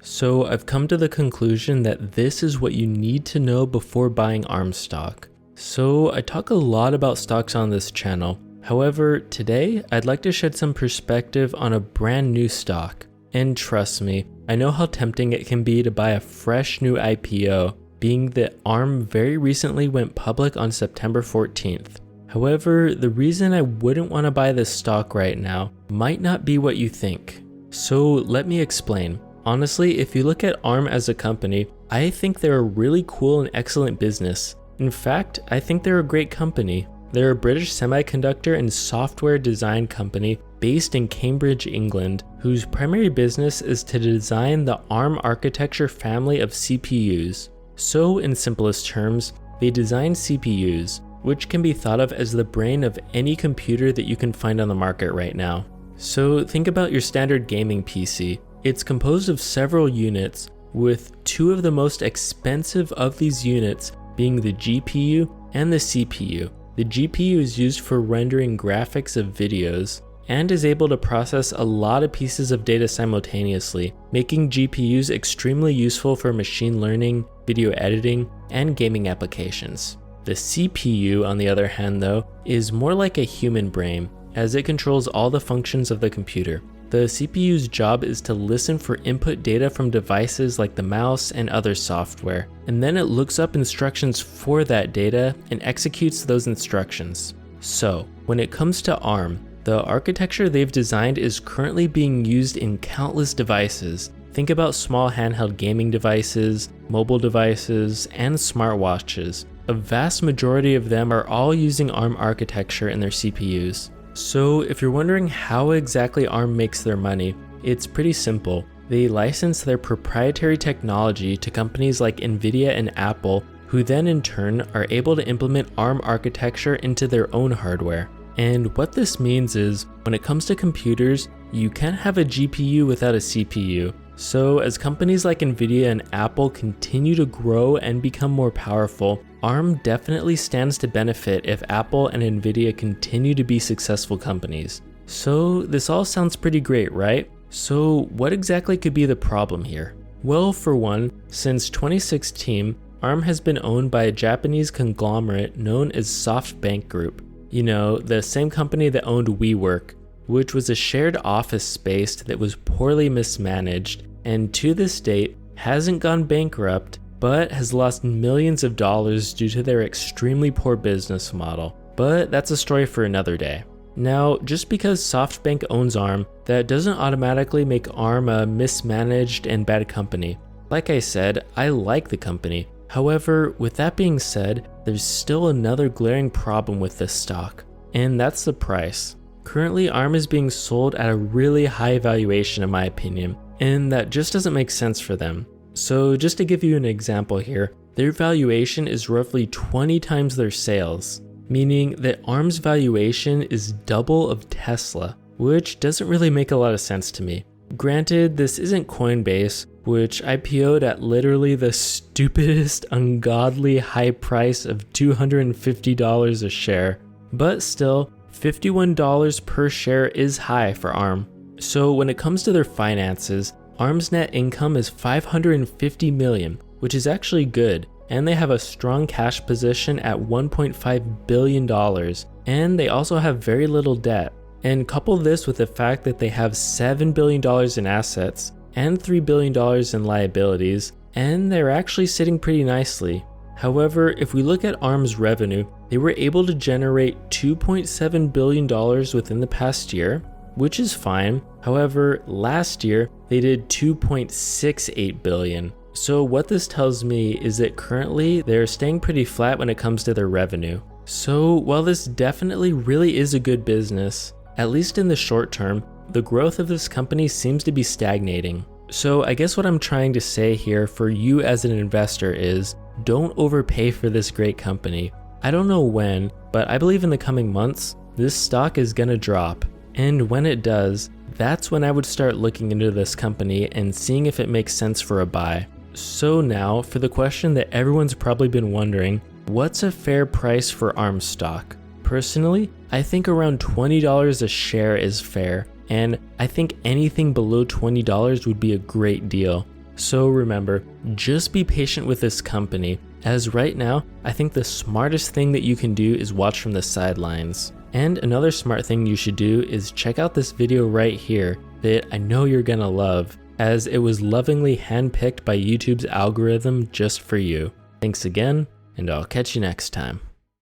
So I've come to the conclusion that this is what you need to know before buying ARM stock. So I talk a lot about stocks on this channel. However, today I'd like to shed some perspective on a brand new stock. And trust me, I know how tempting it can be to buy a fresh new IPO, being that ARM very recently went public on September 14th. However, the reason I wouldn't want to buy this stock right now might not be what you think. So let me explain. Honestly, if you look at ARM as a company, I think they're a really cool and excellent business. In fact, I think they're a great company. They're a British semiconductor and software design company based in Cambridge, England, whose primary business is to design the ARM architecture family of CPUs. So in simplest terms, they design CPUs, which can be thought of as the brain of any computer that you can find on the market right now. So think about your standard gaming PC. It's composed of several units, with two of the most expensive of these units being the GPU and the CPU. The GPU is used for rendering graphics of videos and is able to process a lot of pieces of data simultaneously, making GPUs extremely useful for machine learning, video editing, and gaming applications. The CPU, on the other hand though, is more like a human brain, as it controls all the functions of the computer. The CPU's job is to listen for input data from devices like the mouse and other software, and then it looks up instructions for that data and executes those instructions. So, when it comes to ARM, the architecture they've designed is currently being used in countless devices. Think about small handheld gaming devices, mobile devices, and smartwatches. A vast majority of them are all using ARM architecture in their CPUs. So if you're wondering how exactly ARM makes their money, it's pretty simple. They license their proprietary technology to companies like Nvidia and Apple, who then in turn are able to implement ARM architecture into their own hardware. And what this means is, when it comes to computers, you can't have a GPU without a CPU. So as companies like Nvidia and Apple continue to grow and become more powerful, ARM definitely stands to benefit if Apple and Nvidia continue to be successful companies. So this all sounds pretty great, right? So what exactly could be the problem here? Well, for one, since 2016, ARM has been owned by a Japanese conglomerate known as SoftBank Group. You know, the same company that owned WeWork, which was a shared office space that was poorly mismanaged and to this date hasn't gone bankrupt, but has lost millions of dollars due to their extremely poor business model. But that's a story for another day. Now, just because SoftBank owns ARM, that doesn't automatically make ARM a mismanaged and bad company. Like I said, I like the company. However, with that being said, there's still another glaring problem with this stock, and that's the price. Currently, ARM is being sold at a really high valuation in my opinion, and that just doesn't make sense for them. So just to give you an example here, their valuation is roughly 20 times their sales, meaning that ARM's valuation is double of Tesla, which doesn't really make a lot of sense to me. Granted, this isn't Coinbase, which IPO'd at literally the stupidest, ungodly high price of $250 a share, but still, $51 per share is high for ARM. So when it comes to their finances, ARM's net income is $550 million, which is actually good, and they have a strong cash position at $1.5 billion, and they also have very little debt. And couple this with the fact that they have $7 billion in assets and $3 billion in liabilities, and they're actually sitting pretty nicely. However, if we look at ARM's revenue, they were able to generate $2.7 billion within the past year, which is fine. However, last year they did $2.68 billion. So what this tells me is that currently they're staying pretty flat when it comes to their revenue. So while this definitely really is a good business, at least in the short term, the growth of this company seems to be stagnating. So I guess what I'm trying to say here for you as an investor is, don't overpay for this great company. I don't know when, but I believe in the coming months, this stock is gonna drop. And when it does, that's when I would start looking into this company and seeing if it makes sense for a buy. So now, for the question that everyone's probably been wondering, what's a fair price for ARM stock? Personally, I think around $20 a share is fair, and I think anything below $20 would be a great deal. So remember, just be patient with this company, as right now, I think the smartest thing that you can do is watch from the sidelines. And another smart thing you should do is check out this video right here that I know you're gonna love, as it was lovingly handpicked by YouTube's algorithm just for you. Thanks again, and I'll catch you next time.